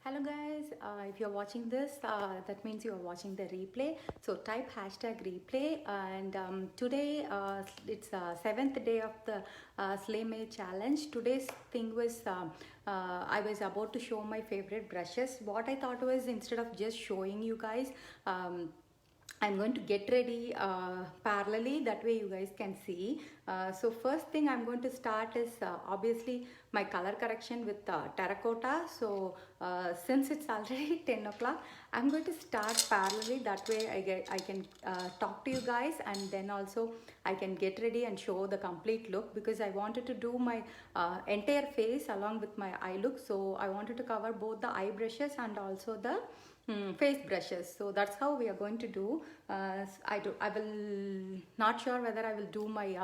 Hello guys, if you're watching this, that means you're watching the replay. So type hashtag replay and today it's 7th day of the Slay May challenge. Today's thing was I was about to show my favorite brushes. What I thought was instead of just showing you guys, I'm going to get ready parallelly, that way you guys can see. So first thing I'm going to start is obviously my color correction with terracotta. So since it's already 10 o'clock, I'm going to start parallelly, that way I can talk to you guys, and then also I can get ready and show the complete look, because I wanted to do my entire face along with my eye look. So I wanted to cover both the eye brushes and also the face brushes. So that's how we are going to do. I will not sure whether I will do my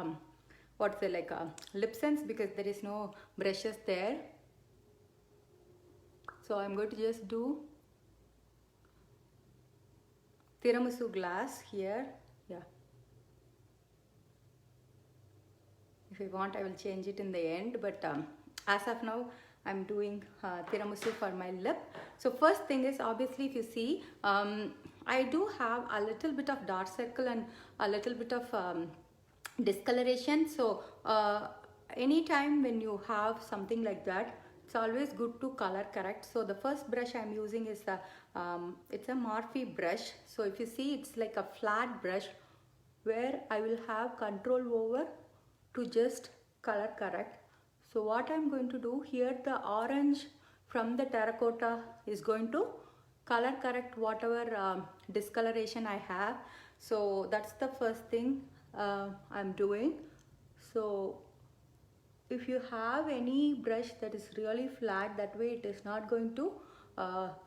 what's the like lip sense, because there is no brushes there. So I'm going to just do tiramisu glass here. Yeah, if you want I will change it in the end, but as of now I'm doing tiramisu for my lip. So first thing is, obviously if you see, I do have a little bit of dark circle and a little bit of discoloration. So anytime when you have something like that, it's always good to color correct. So the first brush I'm using is it's a Morphe brush. So if you see, it's like a flat brush where I will have control over to just color correct. So what I'm going to do here, the orange from the terracotta is going to color correct whatever discoloration I have. So that's the first thing I'm doing. So if you have any brush that is really flat, that way it is not going to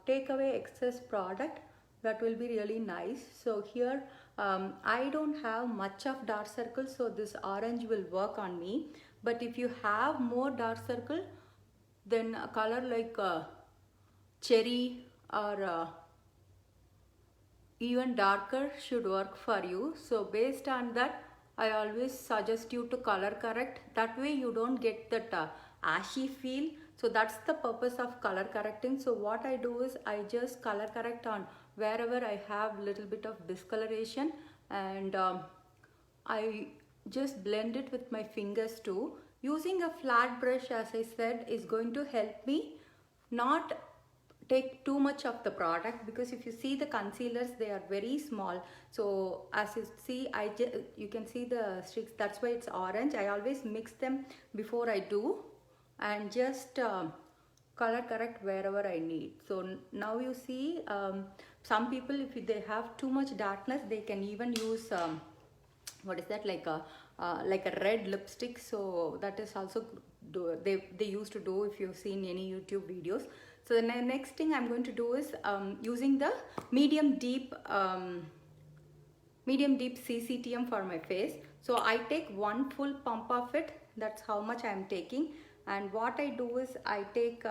take away excess product, that will be really nice. So here I don't have much of dark circle, so this orange will work on me. But if you have more dark circle, then a color like cherry or even darker should work for you. So based on that, I always suggest you to color correct, that way you don't get that ashy feel. So that's the purpose of color correcting. So what I do is I just color correct on wherever I have little bit of discoloration, and I just blend it with my fingers too. Using a flat brush, as I said, is going to help me not take too much of the product, because if you see the concealers, they are very small. So as you see, you can see the streaks, that's why it's orange. I always mix them before I do, and just color correct wherever I need. So now you see, some people, if they have too much darkness, they can even use what is that, like a red lipstick. So that is also they used to do, if you've seen any YouTube videos. So the next thing I'm going to do is using the medium deep CCTM for my face. So I take one full pump of it, that's how much I'm taking. And what I do is I take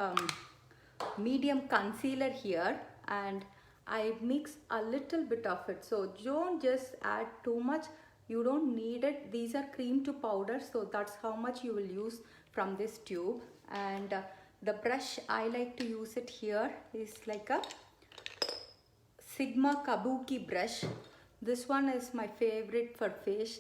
medium concealer here, and I mix a little bit of it. So don't just add too much, you don't need it. These are cream to powder, so that's how much you will use from this tube. And the brush I like to use it here is like a Sigma Kabuki brush. This one is my favorite for face.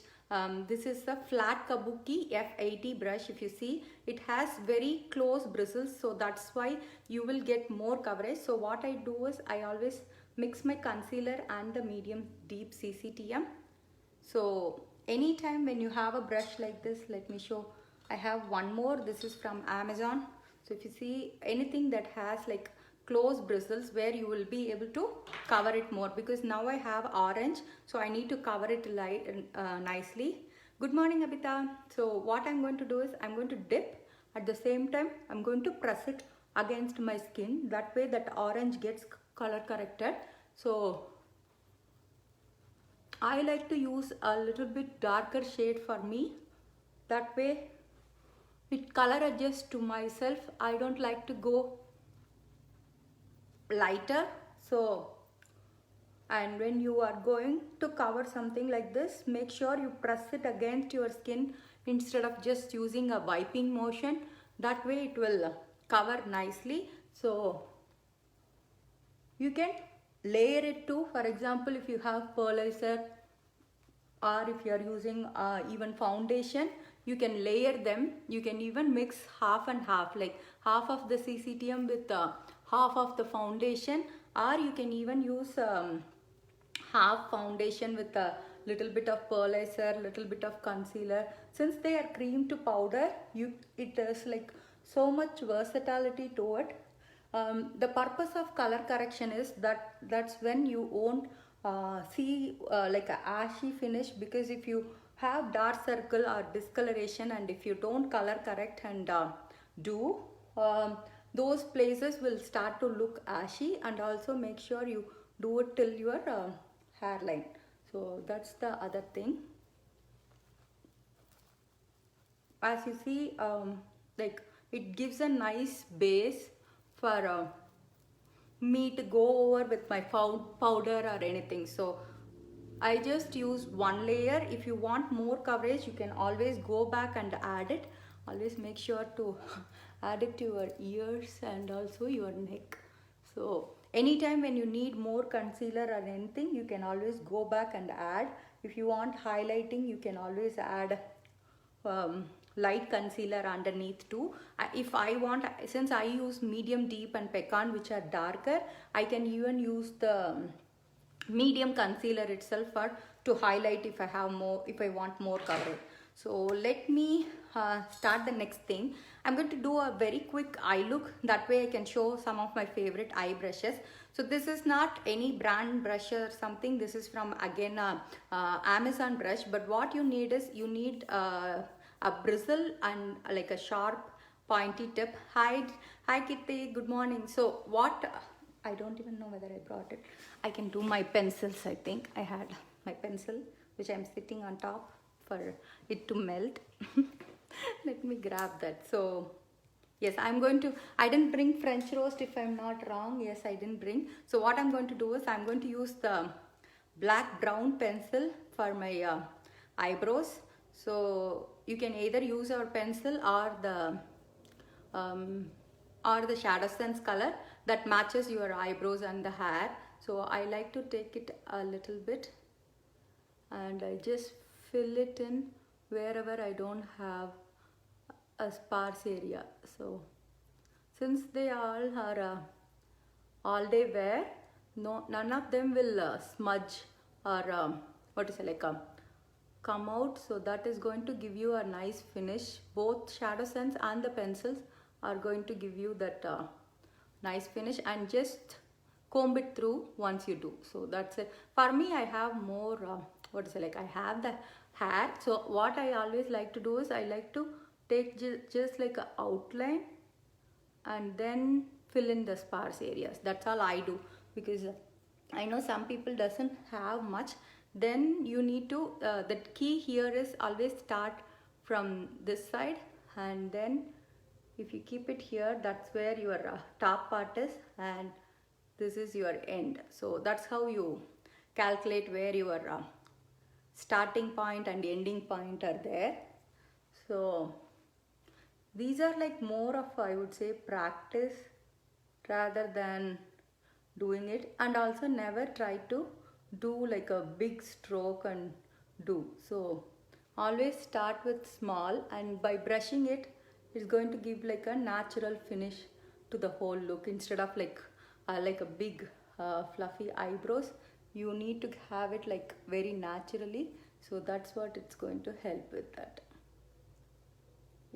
This is the flat Kabuki F80 brush. If you see, it has very close bristles, so that's why you will get more coverage. So what I do is I always mix my concealer and the medium deep CCTM. So anytime when you have a brush like this, let me show. I have one more. This is from Amazon. So if you see anything that has like close bristles, where you will be able to cover it more, because now I have orange, so I need to cover it nicely. Good morning, Abita. So what I'm going to do is I'm going to dip. At the same time, I'm going to press it against my skin. That way that orange gets color corrected. So I like to use a little bit darker shade for me. That way it color adjusts to myself. I don't like to go lighter. So, and when you are going to cover something like this, make sure you press it against your skin instead of just using a wiping motion. That way it will cover nicely. So You can layer it too. For example, if you have pearlizer, or if you are using even foundation, you can layer them. You can even mix half and half, like half of the CCTM with half of the foundation, or you can even use half foundation with a little bit of pearlizer, little bit of concealer. Since they are cream to powder, it is like so much versatility to it. The purpose of color correction is that's when you won't see like a ashy finish, because if you have dark circle or discoloration, and if you don't color correct and do, those places will start to look ashy. And also make sure you do it till your hairline. So that's the other thing. As you see, like it gives a nice base for me to go over with my powder or anything. So I just use one layer. If you want more coverage, you can always go back and add it. Always make sure to add it to your ears and also your neck. So anytime when you need more concealer or anything, you can always go back and add. If you want highlighting, you can always add light concealer underneath too. If I want, since I use medium deep and pecan, which are darker, I can even use the medium concealer itself for to highlight if I have more, if I want more coverage. So let me start the next thing. I'm going to do a very quick eye look. That way I can show some of my favorite eye brushes. So this is not any brand brush or something. This is from again Amazon brush. But what you need is you need a bristle and like a sharp pointy tip. Hi Kitty, good morning. So what, I don't even know whether I brought it. I can do my pencils. I think I had my pencil which I'm sitting on top for it to melt. Let me grab that. So yes, I'm going to, I didn't bring French roast if I'm not wrong. Yes, I didn't bring. So what I'm going to do is I'm going to use the black brown pencil for my eyebrows. So you can either use our pencil or the Shadow Sense color that matches your eyebrows and the hair. So I like to take it a little bit and I just fill it in wherever I don't have a sparse area. So since they all are all day wear, none of them will smudge or come out. So that is going to give you a nice finish. Both Shadow Sense and the pencils are going to give you that nice finish, and just comb it through once you do. So that's it. For me, I have more I have the hair. So what I always like to do is I like to take just like an outline and then fill in the sparse areas. That's all I do, because I know some people doesn't have much. Then you need to, the key here is always start from this side, and then if you keep it here, that's where your top part is, and this is your end. So that's how you calculate where your starting point and ending point are there. So these are like more of, I would say, practice rather than doing it. And also never try to do like a big stroke and do. So always start with small, and by brushing it, it's going to give like a natural finish to the whole look. Instead of like a big fluffy eyebrows, you need to have it like very naturally. So that's what it's going to help with that.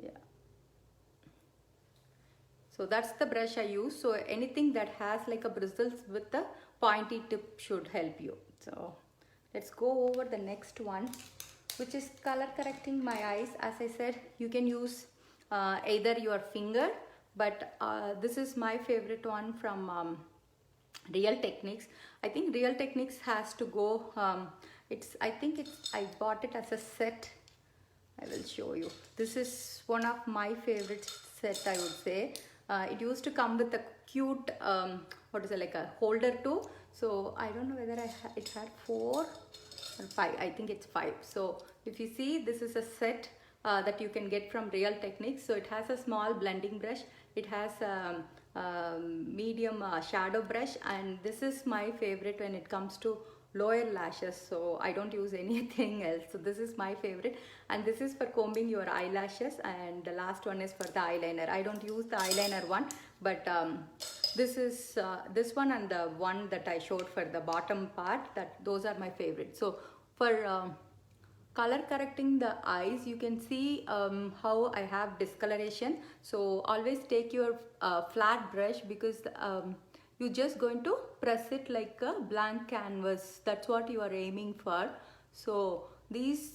Yeah. So that's the brush I use. So anything that has like a bristles with the pointy tip should help you. So let's go over the next one, which is color correcting my eyes. As I said, you can use either your finger, but this is my favorite one from Real Techniques. I think Real Techniques has to go, I bought it as a set. I will show you. This is one of my favorite set, I would say. It used to come with a cute, like a holder too. So I don't know whether it had 4 or 5. I think it's 5. So if you see, this is a set that you can get from Real Techniques. So it has a small blending brush. It has medium shadow brush, and this is my favorite when it comes to lower lashes, so I don't use anything else. So this is my favorite, and this is for combing your eyelashes, and the last one is for the eyeliner. I don't use the eyeliner one, but this is this one and the one that I showed for the bottom part, that those are my favorite. So for color correcting the eyes, you can see how I have discoloration. So always take your flat brush, because you're just going to press it like a blank canvas. That's what you are aiming for. So these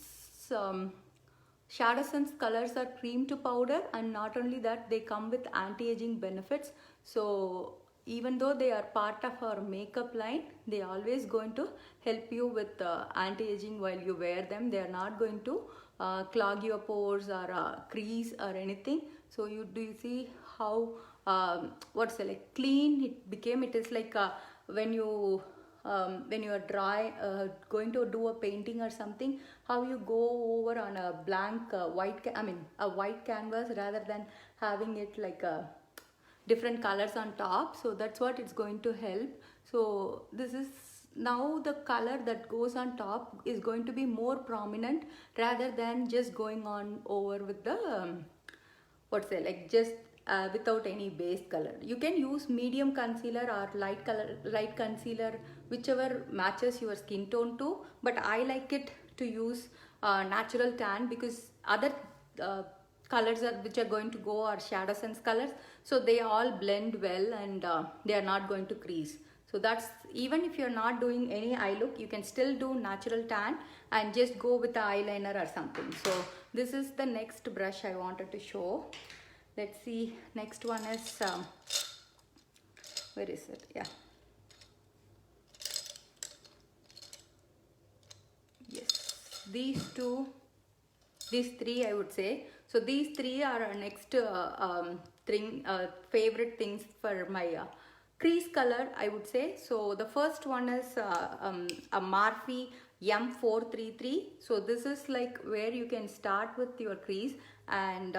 Shadow Sense colors are cream to powder, and not only that, they come with anti-aging benefits. So even though they are part of our makeup line, they are always going to help you with anti-aging while you wear them. They are not going to clog your pores or crease or anything. So you see how what's it, like clean it became. It is like when you are going to do a painting or something, how you go over on a blank a white canvas, rather than having it like a different colors on top. So that's what it's going to help. So this is now the color that goes on top is going to be more prominent, rather than just going on over with the just without any base color. You can use medium concealer or light concealer, whichever matches your skin tone to, but I like it to use natural tan, because other colors which are going to go are Shadow Sense colors, so they all blend well, and they are not going to crease. So that's, even if you're not doing any eye look, you can still do natural tan and just go with the eyeliner or something. So this is the next brush I wanted to show. Let's see, next one is where is it? Yeah, yes, these three I would say. So these three are our next favorite things for my crease color, I would say. So the first one is a Morphe M433. So this is like where you can start with your crease, and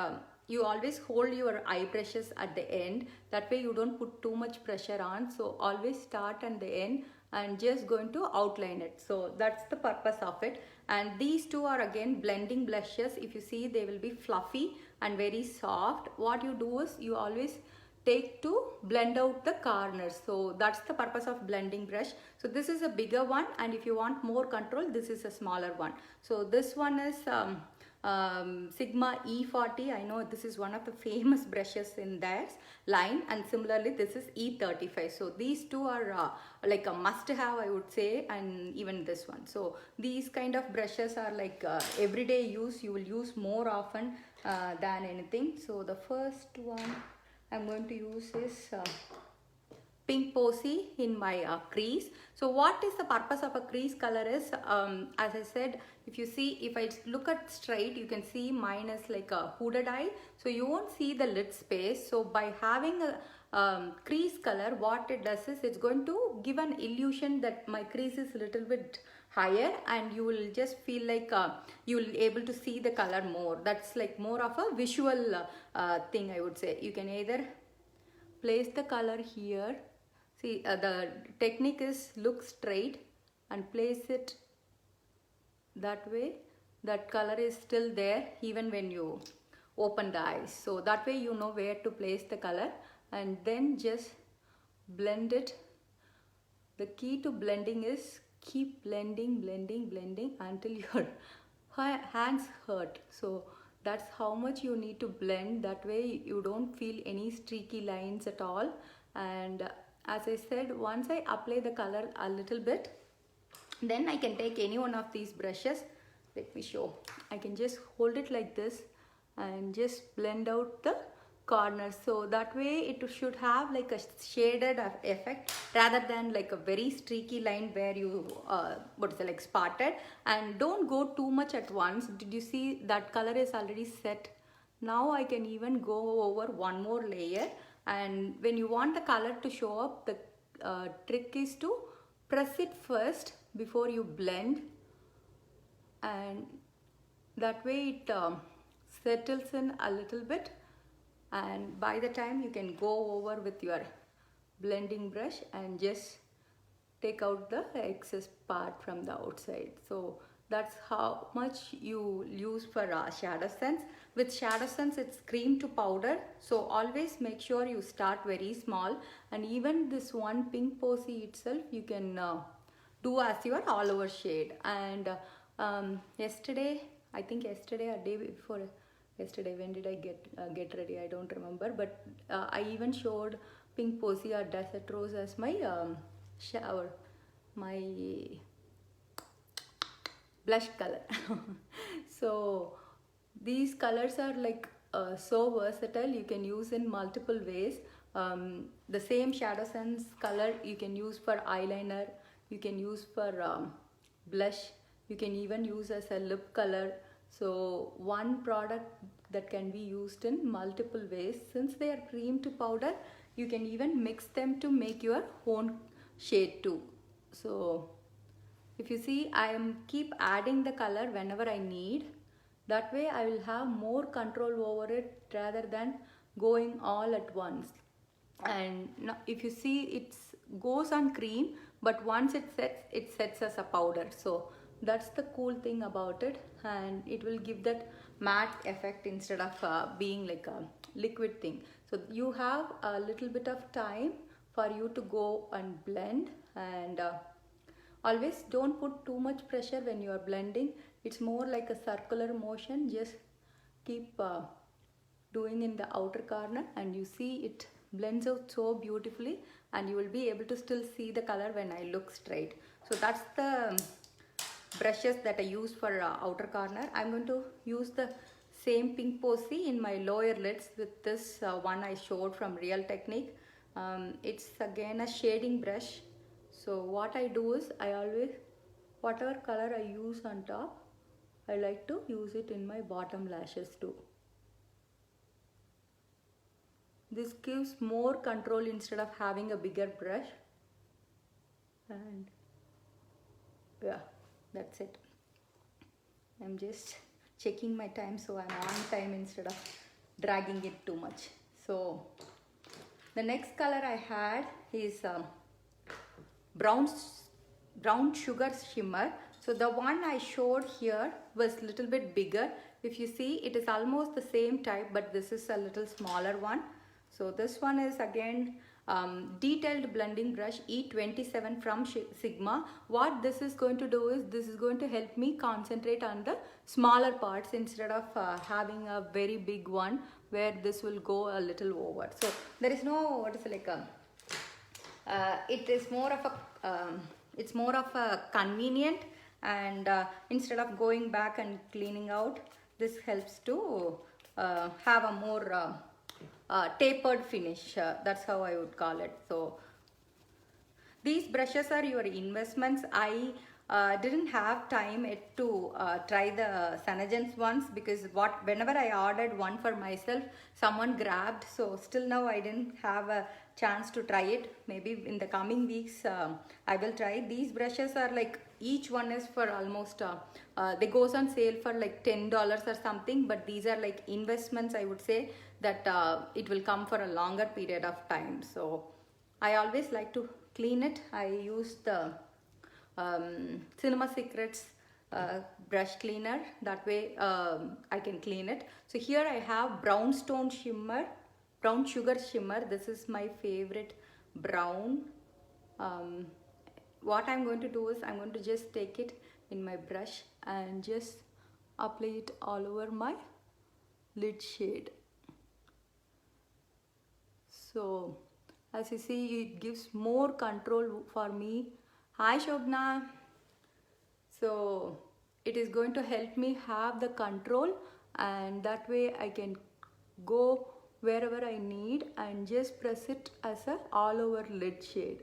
you always hold your eye brushes at the end. That way you don't put too much pressure on. So always start at the end and just going to outline it. So that's the purpose of it. And these two are again blending blushes. If you see, they will be fluffy and very soft. What you do is you always take to blend out the corners. So that's the purpose of blending brush. So this is a bigger one, and if you want more control, this is a smaller one. So this one is Sigma E40. I know this is one of the famous brushes in their line, and similarly this is E35. So these two are like a must have, I would say, and even this one. So these kind of brushes are like everyday use. You will use more often than anything. So the first one I'm going to use is Pink Posy in my crease. So what is the purpose of a crease color is, as I said, if you see, if I look at straight, you can see mine is like a hooded eye, so you won't see the lid space. So by having a crease color, what it does is it's going to give an illusion that my crease is a little bit higher, and you will just feel like you will able to see the color more. That's like more of a visual thing, I would say. You can either place the color here. See, the technique is look straight and place it that way. That color is still there even when you open the eyes. So that way you know where to place the color, and then just blend it. The key to blending is keep blending, blending, blending until your hands hurt. So that's how much you need to blend. That way you don't feel any streaky lines at all. And as I said, once I apply the color a little bit, then I can take any one of these brushes. Let me show. I can just hold it like this and just blend out the corners. So that way it should have like a shaded effect, rather than like a very streaky line where you like spotted. And don't go too much at once. Did you see that color is already set? Now I can even go over one more layer, and when you want the color to show up, the trick is to press it first before you blend, and that way it settles in a little bit, and by the time you can go over with your blending brush and just take out the excess part from the outside. So that's how much you use for shadow sense. With shadow sense, it's cream to powder, so always make sure you start very small. And even this one pink posy itself, you can do as your all over shade. And yesterday, I think yesterday or day before yesterday, when did I get ready, I don't remember, but I even showed pink posy or desert rose as my my blush color. So these colors are like so versatile, you can use in multiple ways. The same shadow sense color you can use for eyeliner, you can use for blush, you can even use as a lip color. So one product that can be used in multiple ways. Since they are cream to powder, you can even mix them to make your own shade too. So if you see, I am keep adding the color whenever I need. That way I will have more control over it rather than going all at once. And now if you see, it goes on cream, but once it sets as a powder. So that's the cool thing about it, and it will give that matte effect instead of being like a liquid thing. So you have a little bit of time for you to go and blend, and always don't put too much pressure when you are blending. It's more like a circular motion. Just keep doing in the outer corner, and you see it blends out so beautifully, and you will be able to still see the color when I look straight. So that's the brushes that I use for outer corner. I'm going to use the same pink posy in my lower lids with this one I showed from Real Technique. It's again a shading brush. So what I do is, I always, whatever color I use on top, I like to use it in my bottom lashes too. This gives more control instead of having a bigger brush. And yeah, that's it. I'm just checking my time, so I'm on time instead of dragging it too much. So the next color I had is brown sugar shimmer. So the one I showed here was a little bit bigger. If you see, it is almost the same type, but this is a little smaller one. So this one is again detailed blending brush E27 from Sigma. What this is going to do is, this is going to help me concentrate on the smaller parts instead of having a very big one where this will go a little over. So there is no, what is it, like a it is more of a it's more of a convenient, and instead of going back and cleaning out, this helps to have a more tapered finish. That's how I would call it. So these brushes are your investments. I didn't have time yet to try the Senegence ones, because whenever I ordered one for myself, someone grabbed. So still now I didn't have a chance to try it. Maybe in the coming weeks I will try. These brushes are like, each one is for almost they goes on sale for like $10 or something, but these are like investments, I would say, that it will come for a longer period of time. So I always like to clean it. I use the Cinema Secrets brush cleaner. That way I can clean it. So here I have brown sugar shimmer. This is my favorite brown. What I'm going to do is, I'm going to just take it in my brush and just apply it all over my lid shade. So as you see, it gives more control for me. Hi Shobna. So it is going to help me have the control, and that way I can go wherever I need and just press it as a all over lid shade.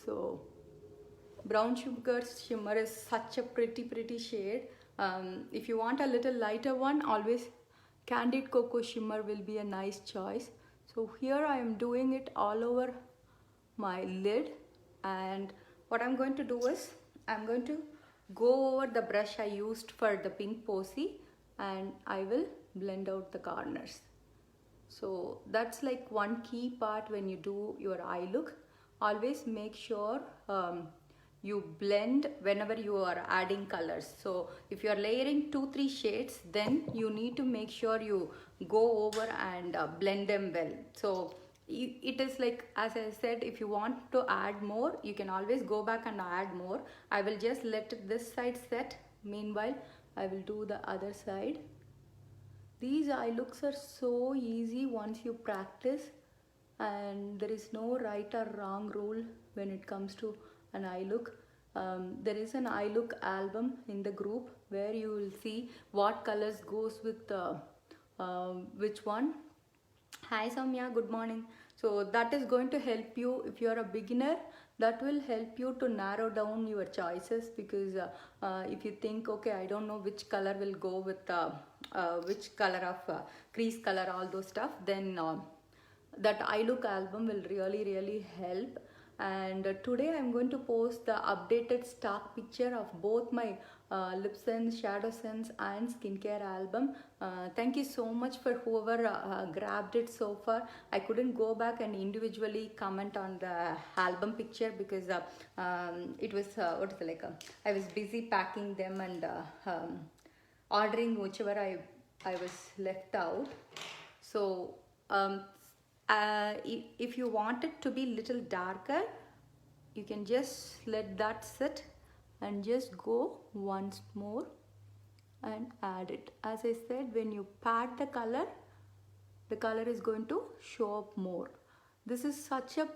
So brown sugar shimmer is such a pretty shade. If you want a little lighter one, always Candid Cocoa Shimmer will be a nice choice. So here I am doing it all over my lid, and what I'm going to do is, I'm going to go over the brush I used for the pink posy, and I will blend out the corners. So that's like one key part when you do your eye look. Always make sure you blend whenever you are adding colors. So if you are layering 2-3 shades, then you need to make sure you go over and blend them well. So it is like, as I said, if you want to add more, you can always go back and add more. I will just let this side set. Meanwhile, I will do the other side. These eye looks are so easy once you practice, and there is no right or wrong rule when it comes to an eye look. There is an eye look album in the group where you will see what colors goes with which one. Hi Soumya, good morning. So that is going to help you if you are a beginner. That will help you to narrow down your choices, because if you think, okay, I don't know which color will go with which color of crease color, all those stuff, then that eye look album will really help. And today I'm going to post the updated stock picture of both my lip sense, shadow sense and skincare album. Thank you so much for whoever grabbed it so far. I couldn't go back and individually comment on the album picture because it was I was busy packing them and ordering whichever I was left out. So if you want it to be little darker, you can just let that sit and just go once more and add it. As I said, when you pat the color is going to show up more. This is such a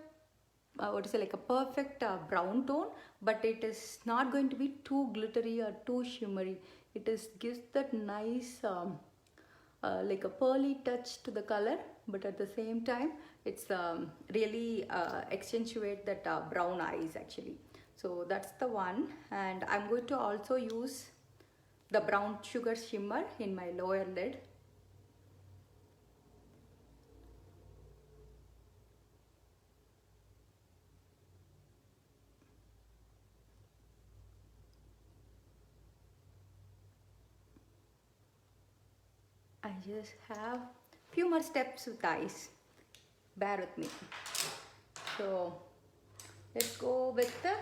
like a perfect brown tone, but it is not going to be too glittery or too shimmery. It is gives that nice like a pearly touch to the color, but at the same time it's really accentuate that brown eyes actually. So that's the one, and I'm going to also use the brown sugar shimmer in my lower lid. I just have few more steps with eyes. Bear with me. So let's go with the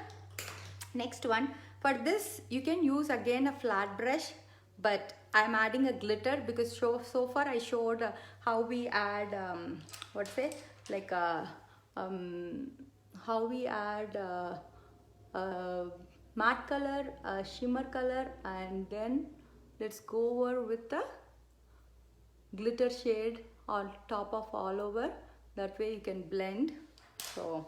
next one. For this, you can use again a flat brush, but I'm adding a glitter because so far I showed how we add how we add matte color, shimmer color, and then let's go over with the glitter shade on top of all over. That way you can blend. So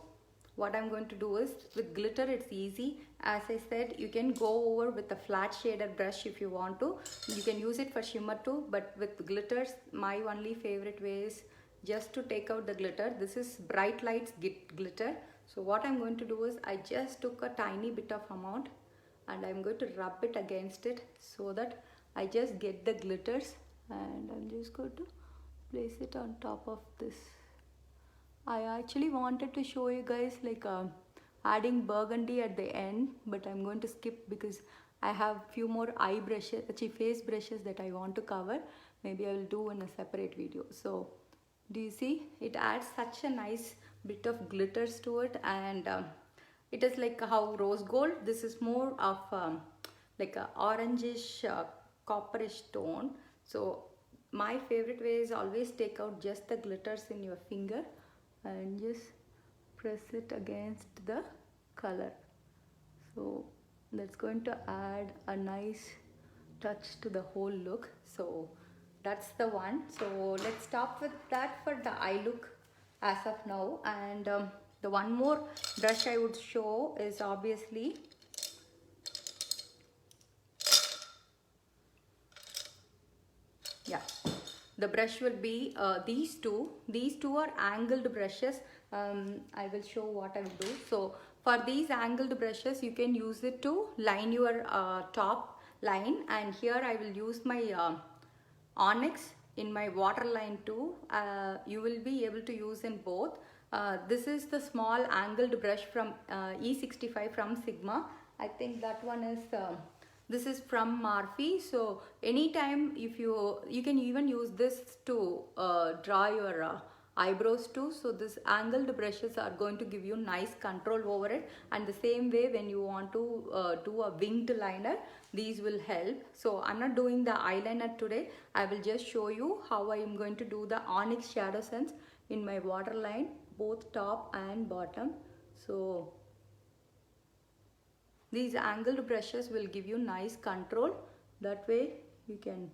what I'm going to do is, with glitter it's easy. As I said, you can go over with a flat shader brush if you want to. You can use it for shimmer too, but with glitters, my only favorite way is just to take out the glitter. This is Bright Lights glitter. So what I'm going to do is, I just took a tiny bit of amount and I'm going to rub it against it so that I just get the glitters, and I'm just going to place it on top of this. I actually wanted to show you guys like adding burgundy at the end, but I'm going to skip because I have few more eye brushes, actually face brushes that I want to cover. Maybe I will do in a separate video. So do you see, it adds such a nice bit of glitters to it, and it is like how rose gold, this is more of like a orangish copperish tone. So my favorite way is always take out just the glitters in your finger and just press it against the color. So that's going to add a nice touch to the whole look. So that's the one. So let's stop with that for the eye look as of now. And the one more brush I would show is obviously the brush will be these two are angled brushes. I will show what I will do. So for these angled brushes, you can use it to line your top line, and here I will use my Onyx in my waterline too. You will be able to use in both. This is the small angled brush from E65 from Sigma. I think that one is This is from Morphe. So anytime if you can even use this to draw your eyebrows too. So this angled brushes are going to give you nice control over it, and the same way when you want to do a winged liner, these will help. So I'm not doing the eyeliner today. I will just show you how I am going to do the Onyx Shadow Sense in my waterline, both top and bottom. So these angled brushes will give you nice control. That way you can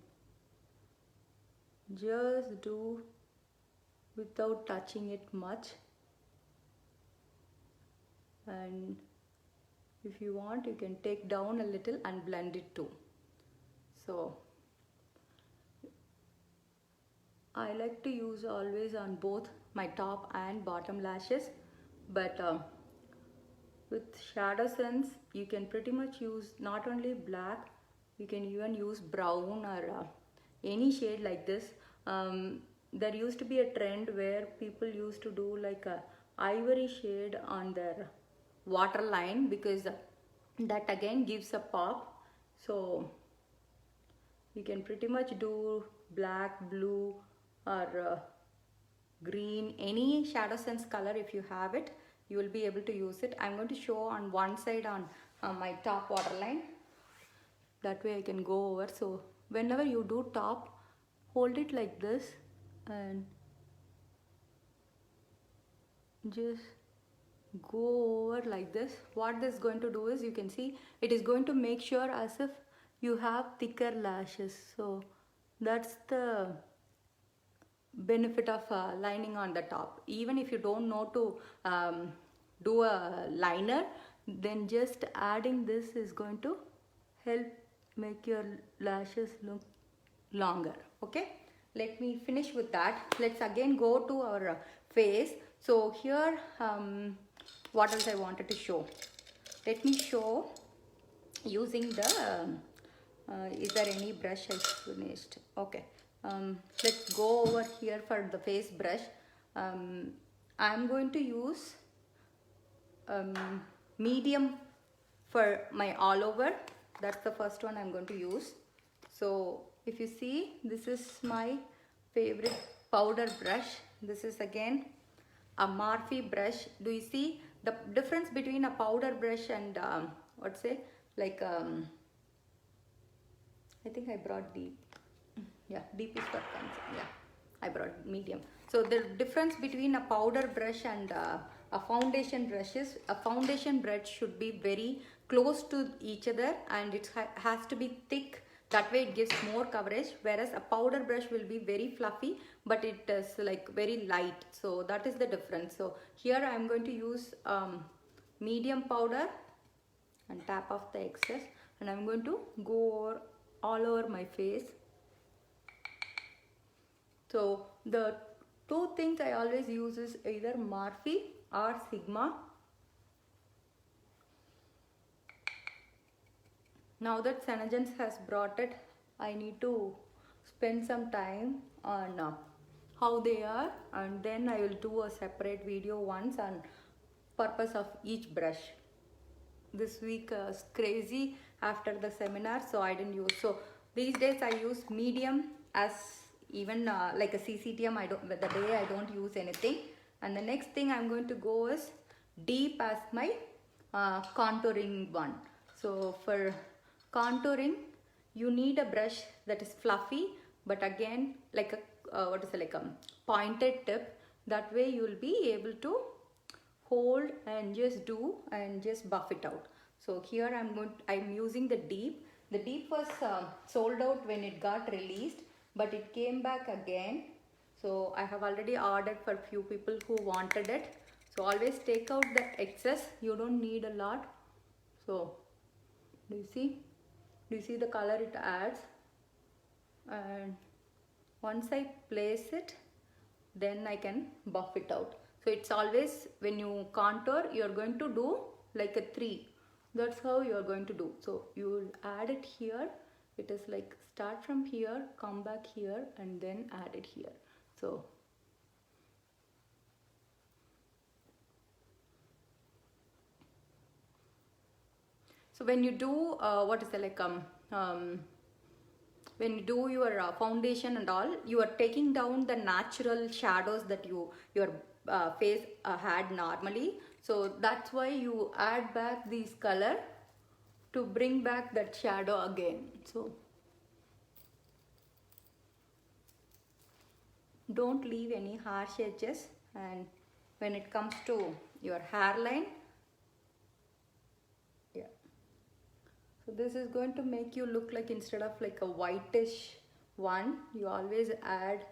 just do without touching it much, and if you want you can take down a little and blend it too. So I like to use always on both my top and bottom lashes, but with Shadow Sense you can pretty much use not only black, you can even use brown or any shade like this. There used to be a trend where people used to do like a ivory shade on their waterline, because that again gives a pop. So you can pretty much do black, blue or green, any Shadow Sense color. If you have it, you will be able to use it. I'm going to show on one side on my top waterline, that way I can go over. So whenever you do top, hold it like this and just go over like this. What this is going to do is, you can see it is going to make sure as if you have thicker lashes. So that's the benefit of lining on the top. Even if you don't know to do a liner, then just adding this is going to help make your lashes look longer. Okay, let me finish with that. Let's again go to our face. So here what else I wanted to show. Let me show using the is there any brush I finished? Okay, let's go over here for the face brush. I'm going to use medium for my all over. That's the first one I'm going to use. So if you see, this is my favorite powder brush. This is again a Morphe brush. Do you see the difference between a powder brush and what's say, like I think I brought deep. Yeah, deep is for concealer. Yeah, I brought medium. So the difference between a powder brush and a foundation brush is, a foundation brush should be very close to each other and it has to be thick. That way it gives more coverage, whereas a powder brush will be very fluffy but it is like very light. So that is the difference. So here I am going to use medium powder and tap off the excess, and I am going to go over all over my face. So the two things I always use is either Morphe or Sigma. Now that Senegence has brought it, I need to spend some time on how they are, and then I will do a separate video once on purpose of each brush. This week is crazy after the seminar, so I didn't use. So these days I use medium as even like a CCTM. The day I don't use anything. And the next thing I'm going to go is deep as my contouring one. So for contouring, you need a brush that is fluffy, but again like a what is it, like a pointed tip. That way you will be able to hold and just do and just buff it out. So here I'm using the deep. The deep was sold out when it got released, but it came back again. So I have already ordered for few people who wanted it. So always take out the excess. You don't need a lot. So do you see the color it adds? And once I place it, then I can buff it out. So it's always, when you contour, you're going to do like a 3. That's how you're going to do. So you will add it here. It is like start from here, come back here, and then add it here. So when you do what is it like when you do your foundation and all, you are taking down the natural shadows that your face had normally. So that's why you add back these color to bring back that shadow again. So don't leave any harsh edges. And when it comes to your hairline, yeah, so this is going to make you look like, instead of like a whitish one, you always add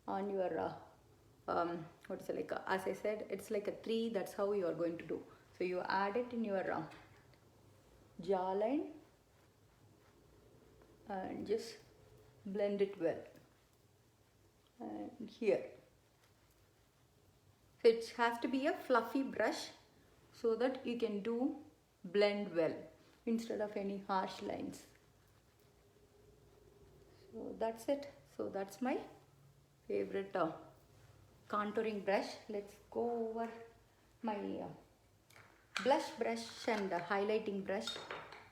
on your what is it like as I said, it's like a tree. That's how you are going to do. So you add it in your jawline and just blend it well. And here, so it has to be a fluffy brush so that you can do blend well instead of any harsh lines. So that's it. So that's my favorite contouring brush. Let's go over my blush brush and highlighting brush.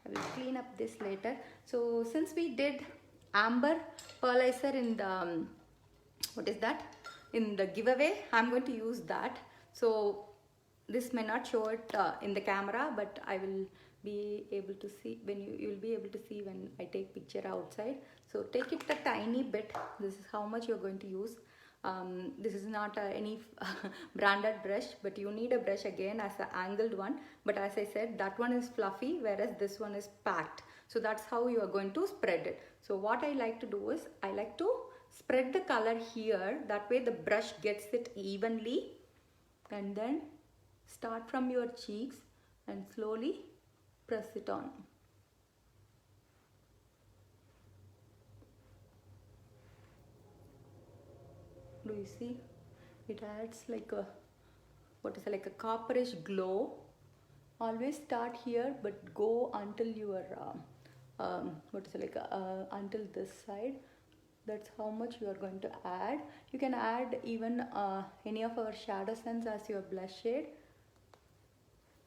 I will clean up this later. So since we did amber pearlizer in the what is that, in the giveaway, I'm going to use that. So this may not show it in the camera, but I will be able to see when you will be able to see when I take picture outside. So take it a tiny bit. This is how much you're going to use. This is not any branded brush, but you need a brush again as an angled one. But as I said, that one is fluffy, whereas this one is packed. So that's how you are going to spread it. So what I like to do is, I like to spread the color here. That way the brush gets it evenly, and then start from your cheeks and slowly press it on. Do you see? It adds like a, what is it, like a copperish glow. Always start here, but go until your what is it like until this side. That's how much you are going to add. You can add even any of our shadow scents as your blush shade.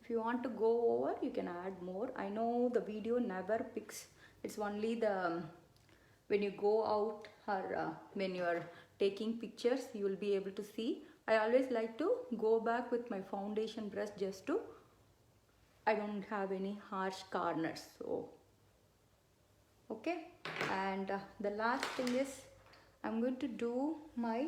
If you want to go over, you can add more. I know the video never picks. It's only the when you go out or when you are taking pictures, you will be able to see. I always like to go back with my foundation brush just to, I don't have any harsh corners. So okay, and the last thing is, I'm going to do my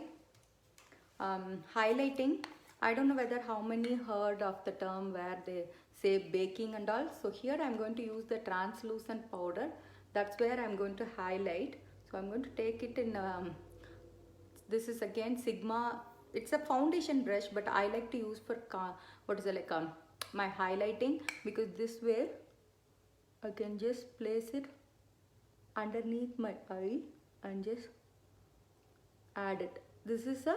highlighting. I don't know whether how many heard of the term where they say baking and all. So here I'm going to use the translucent powder. That's where I'm going to highlight. So I'm going to take it in this is again Sigma. It's a foundation brush, but I like to use for what is it like my highlighting, because this way I can just place it underneath my eye and just add it. This is a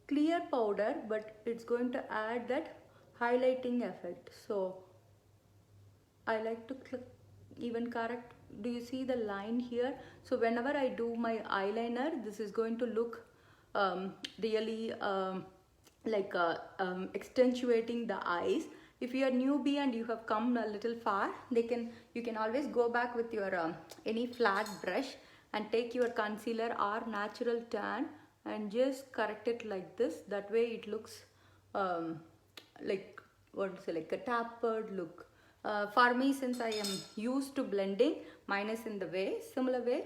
clear powder, but it's going to add that highlighting effect. So I like to even correct. Do you see the line here? So whenever I do my eyeliner, this is going to look really like accentuating the eyes. If you are newbie and you have come a little far, you can always go back with your any flat brush and take your concealer or natural tan and just correct it like this. That way it looks like, what is it, like a tapered look. For me, since I am used to blending, mine is in the way. Similar way,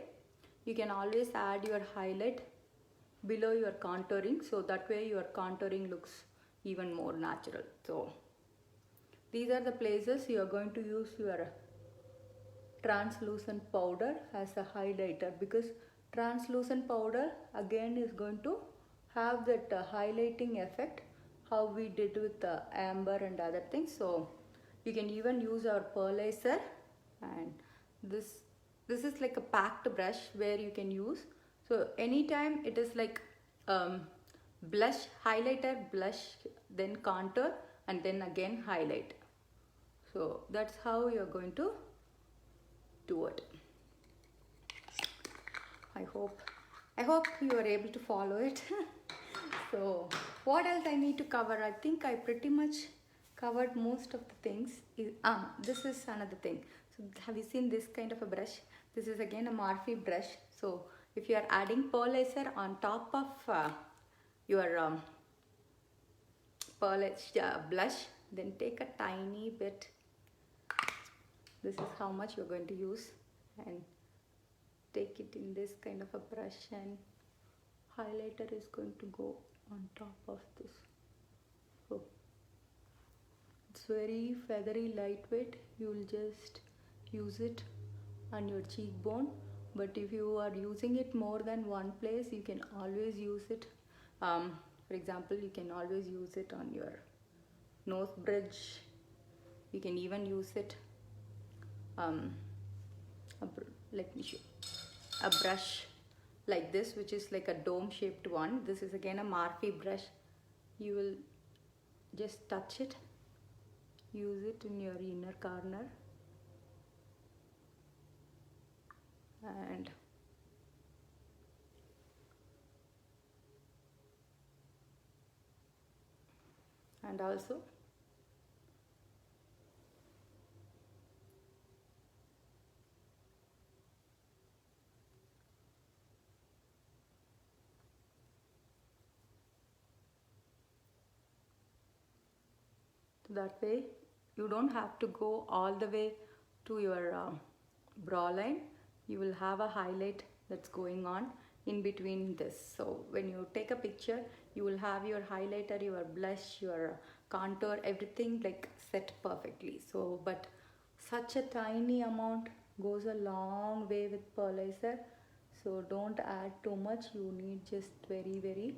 you can always add your highlight below your contouring, so that way your contouring looks even more natural. So these are the places you are going to use your translucent powder as a highlighter, because translucent powder again is going to have that highlighting effect how we did with the amber and other things. So you can even use our pearlizer, and this is like a packed brush where you can use. So anytime it is like blush, highlighter, blush, then contour, and then again highlight. So that's how you're going to do it. I hope you are able to follow it. So what else I need to cover? I think I pretty much covered most of the things. This is another thing. So have you seen this kind of a brush? This is again a Morphe brush. So if you are adding pearlizer on top of your blush, then take a tiny bit. This is how much you're going to use, and take it in this kind of a brush, and highlighter is going to go on top of this. So it's very feathery, lightweight. You'll just use it on your cheekbone, but if you are using it more than one place, you can always use it. For example, you can always use it on your nose bridge. You can even use it let me show a brush like this, which is like a dome shaped one. This is again a Morphe brush. You will just touch it, use it in your inner corner, and also that way you don't have to go all the way to your brow line. You will have a highlight that's going on in between this. So when you take a picture, you will have your highlighter, your blush, your contour, everything like set perfectly. So but such a tiny amount goes a long way with pearlizer, so don't add too much. You need just very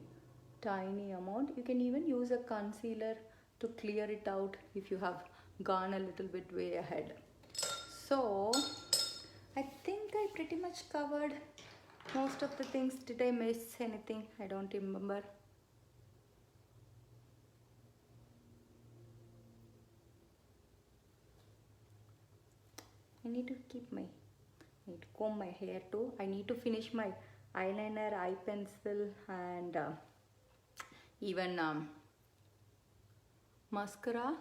tiny amount. You can even use a concealer to clear it out if you have gone a little bit way ahead. So I think I pretty much covered most of the things. Did I miss anything? I don't remember. I need to comb my hair too. I need to finish my eyeliner, eye pencil, and even mascara.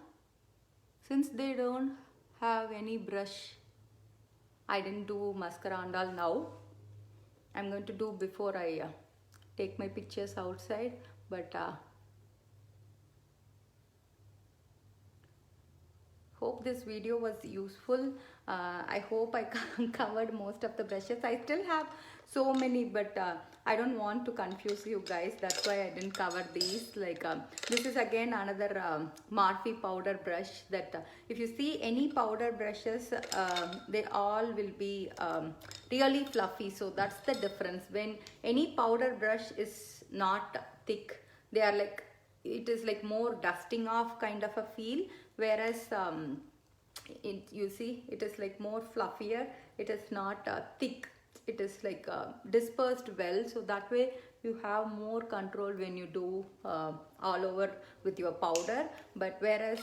Since they don't have any brush, I didn't do mascara and all now. I'm going to do before I take my pictures outside, but hope this video was useful. I hope I covered most of the brushes. I still have so many, but I don't want to confuse you guys. That's why I didn't cover these. Like this is again another Morphe powder brush that if you see any powder brushes, they all will be really fluffy. So that's the difference. When any powder brush is not thick, they are like, it is like more dusting off kind of a feel, whereas you see it is like more fluffier. It is not thick, it is like dispersed well, so that way you have more control when you do all over with your powder. But whereas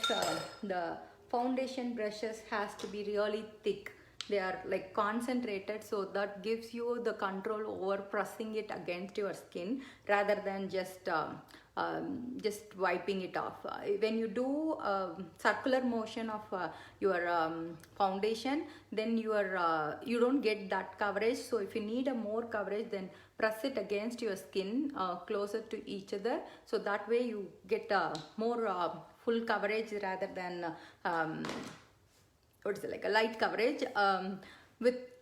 the foundation brushes has to be really thick, they are like concentrated, so that gives you the control over pressing it against your skin rather than just wiping it off. When you do circular motion of your foundation, then you don't get that coverage. So if you need a more coverage, then press it against your skin closer to each other, so that way you get more full coverage rather than what is it, like a light coverage.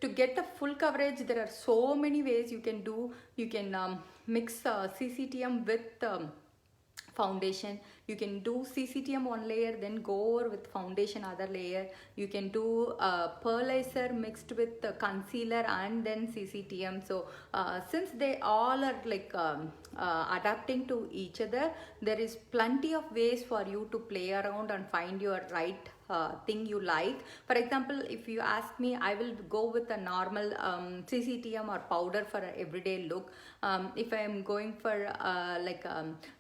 To get a full coverage, there are so many ways you can do. You can mix CCTM with foundation. You can do CCTM one layer, then go over with foundation other layer. You can do pearlizer mixed with concealer and then CCTM. So since they all are like adapting to each other, there is plenty of ways for you to play around and find your right thing you like. For example, if you ask me, I will go with a normal CCTM or powder for an everyday look. If I am going for like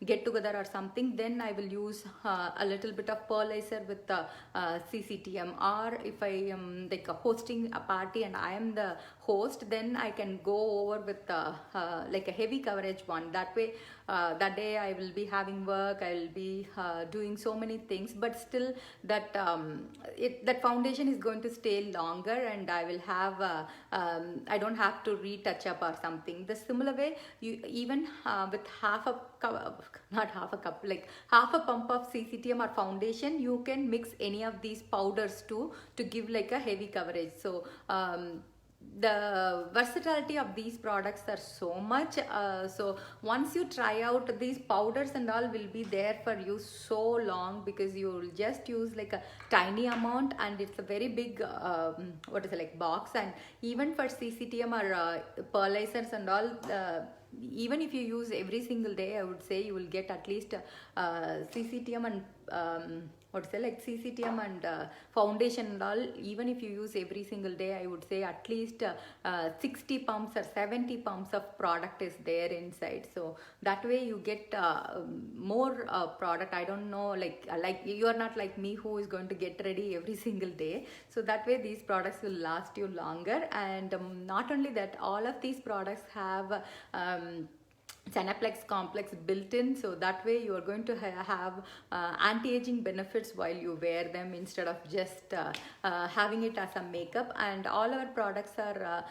get together or something, then I will use a little bit of pearlizer with the CCTM. Or if I am like hosting a party and I am the host, then I can go over with like a heavy coverage one. That that way that day I will be having work, I will be doing so many things, but still that that foundation is going to stay longer, and I will have I don't have to retouch up or something. The similar way, you even with half a cup, not half a cup, like half a pump of CCTM or foundation, you can mix any of these powders too to give like a heavy coverage. So the versatility of these products are so much, so once you try out these powders and all, will be there for you so long, because you will just use like a tiny amount, and it's a very big what is it, like box. And even for CCTM or pearlizers and all, even if you use every single day, I would say you will get at least CCTM and what to say, like CCTM and foundation and all. Even if you use every single day, I would say at least 60 pumps or 70 pumps of product is there inside. So that way you get more product. I don't know, like you are not like me who is going to get ready every single day. So that way these products will last you longer. And not only that, all of these products have Senaplex complex built in, so that way you are going to have anti-aging benefits while you wear them, instead of just having it as a makeup. And all our products are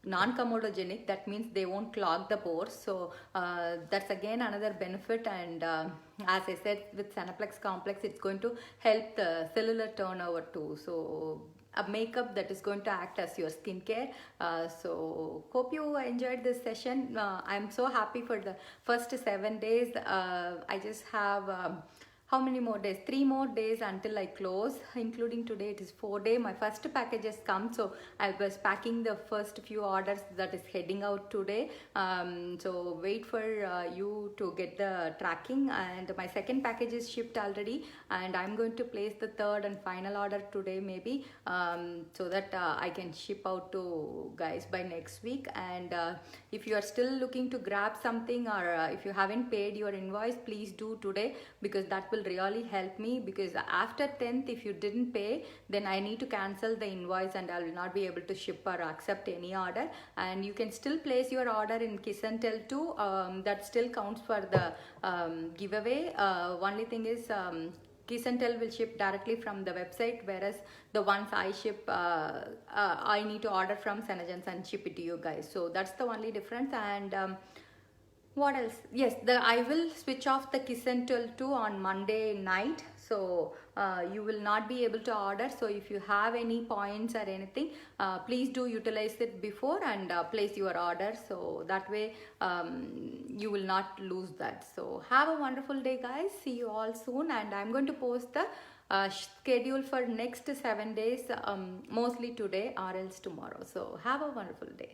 non-comedogenic, that means they won't clog the pores. So that's again another benefit. And as I said, with Senaplex complex, it's going to help the cellular turnover too. So a makeup that is going to act as your skincare. So hope you enjoyed this session. I'm so happy for the first 7 days. I just have how many more days? 3 more days until I close, including today. It is 4 day. My first package has come, so I was packing the first few orders that is heading out today. So wait for you to get the tracking. And my second package is shipped already, and I'm going to place the third and final order today maybe, so that I can ship out to guys by next week. And if you are still looking to grab something, or if you haven't paid your invoice, please do today, because that will really help me. Because after 10th, if you didn't pay, then I need to cancel the invoice, and I will not be able to ship or accept any order. And you can still place your order in Kiss and Tell too. That still counts for the giveaway. Only thing is, Kiss and Tell will ship directly from the website, whereas the ones I ship, I need to order from Senegence and ship it to you guys. So that's the only difference. And what else? Yes, I will switch off the Kiss and Tell too on Monday night. So you will not be able to order. So if you have any points or anything, please do utilize it before and place your order. So that way you will not lose that. So have a wonderful day, guys. See you all soon. And I'm going to post the schedule for next 7 days, mostly today or else tomorrow. So have a wonderful day.